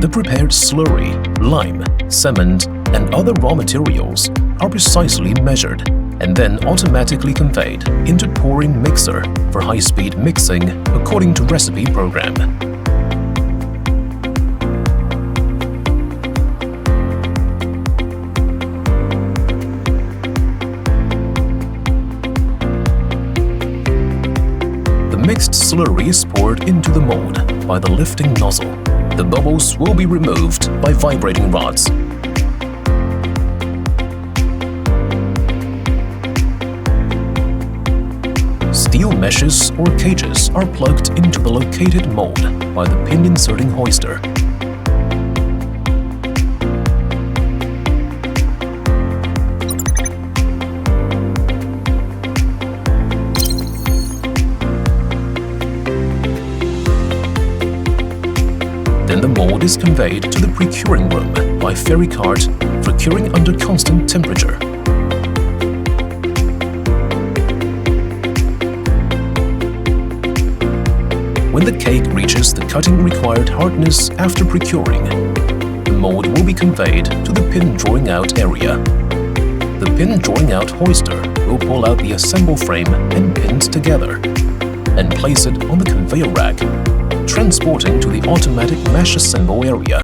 The prepared slurry, lime, cement, and other raw materials are precisely measured and then automatically conveyed into pouring mixer for high-speed mixing according to recipe program. The mixed slurry is poured into the mold by the lifting nozzle. The bubbles will be removed by vibrating rods. Steel meshes or cages are plugged into the located mold by the pin inserting hoister. Then the mold is conveyed to the precuring room by ferry cart for curing under constant temperature. When the cake reaches the cutting required hardness after precuring, the mold will be conveyed to the pin drawing out area. The pin drawing out hoister will pull out the assemble frame and pins together and place it on the conveyor rack, transporting to the automatic mash assemble area.